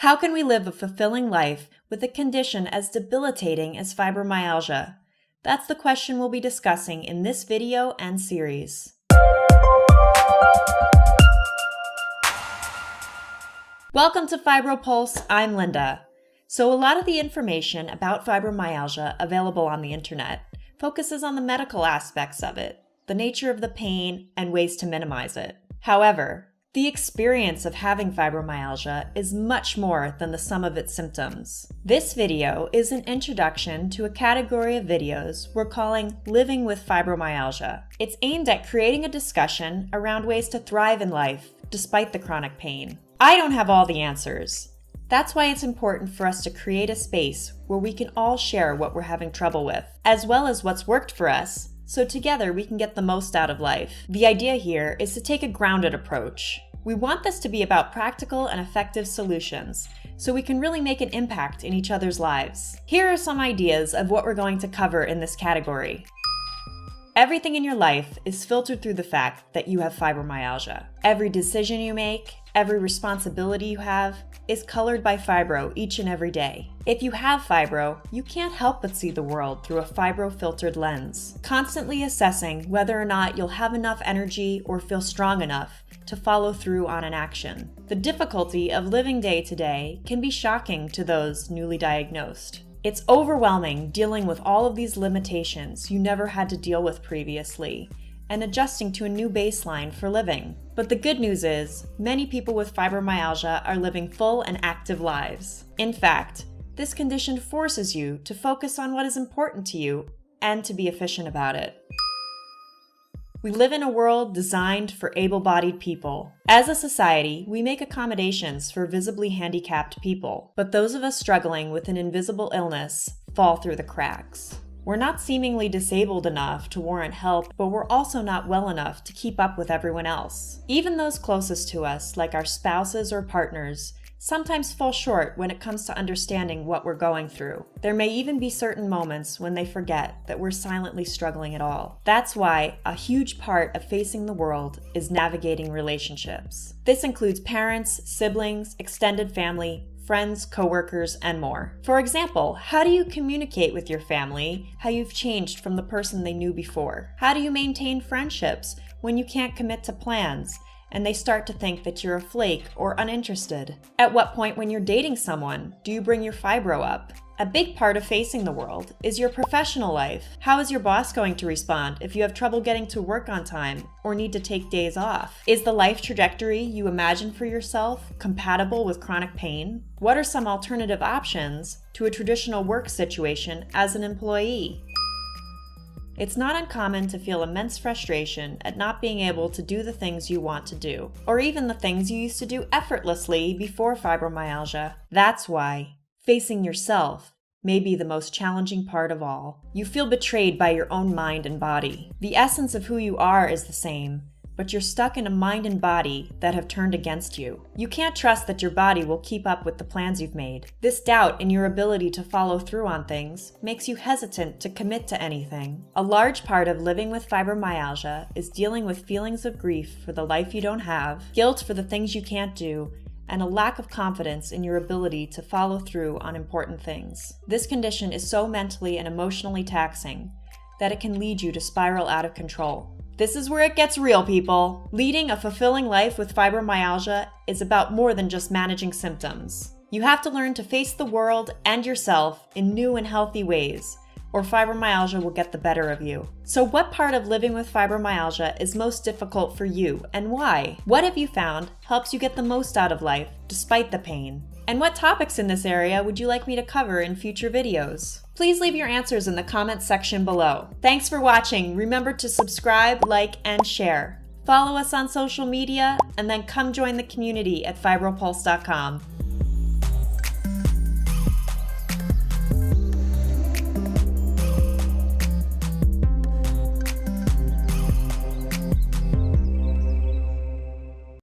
How can we live a fulfilling life with a condition as debilitating as fibromyalgia? That's the question we'll be discussing in this video and series. Welcome to Fibro Pulse, I'm Linda. So a lot of the information about fibromyalgia available on the internet focuses on the medical aspects of it, the nature of the pain, and ways to minimize it. However, the experience of having fibromyalgia is much more than the sum of its symptoms. This video is an introduction to a category of videos we're calling Living with Fibromyalgia. It's aimed at creating a discussion around ways to thrive in life despite the chronic pain. I don't have all the answers. That's why it's important for us to create a space where we can all share what we're having trouble with, as well as what's worked for us, so together we can get the most out of life. The idea here is to take a grounded approach. We want this to be about practical and effective solutions, so we can really make an impact in each other's lives. Here are some ideas of what we're going to cover in this category. Everything in your life is filtered through the fact that you have fibromyalgia. Every decision you make, every responsibility you have, is colored by fibro each and every day. If you have fibro, you can't help but see the world through a fibro-filtered lens, constantly assessing whether or not you'll have enough energy or feel strong enough to follow through on an action. The difficulty of living day to day can be shocking to those newly diagnosed. It's overwhelming dealing with all of these limitations you never had to deal with previously, and adjusting to a new baseline for living. But the good news is, many people with fibromyalgia are living full and active lives. In fact, this condition forces you to focus on what is important to you and to be efficient about it. We live in a world designed for able-bodied people. As a society, we make accommodations for visibly handicapped people, but those of us struggling with an invisible illness fall through the cracks. We're not seemingly disabled enough to warrant help, but we're also not well enough to keep up with everyone else. Even those closest to us, like our spouses or partners, sometimes fall short when it comes to understanding what we're going through. There may even be certain moments when they forget that we're silently struggling at all. That's why a huge part of facing the world is navigating relationships. This includes parents, siblings, extended family, friends, coworkers, and more. For example, how do you communicate with your family how you've changed from the person they knew before? How do you maintain friendships when you can't commit to plans and they start to think that you're a flake or uninterested? At what point when you're dating someone do you bring your fibro up? A big part of facing the world is your professional life. How is your boss going to respond if you have trouble getting to work on time or need to take days off? Is the life trajectory you imagine for yourself compatible with chronic pain? What are some alternative options to a traditional work situation as an employee? It's not uncommon to feel immense frustration at not being able to do the things you want to do, or even the things you used to do effortlessly before fibromyalgia. That's why facing yourself may be the most challenging part of all. You feel betrayed by your own mind and body. The essence of who you are is the same, but you're stuck in a mind and body that have turned against you. You can't trust that your body will keep up with the plans you've made. This doubt in your ability to follow through on things makes you hesitant to commit to anything. A large part of living with fibromyalgia is dealing with feelings of grief for the life you don't have, guilt for the things you can't do, and a lack of confidence in your ability to follow through on important things. This condition is so mentally and emotionally taxing that it can lead you to spiral out of control. This is where it gets real, people. Leading a fulfilling life with fibromyalgia is about more than just managing symptoms. You have to learn to face the world and yourself in new and healthy ways, or fibromyalgia will get the better of you. So what part of living with fibromyalgia is most difficult for you, and why? What have you found helps you get the most out of life despite the pain? And what topics in this area would you like me to cover in future videos? Please leave your answers in the comments section below. Thanks for watching. Remember to subscribe, like, and share. Follow us on social media, and then come join the community at fibropulse.com.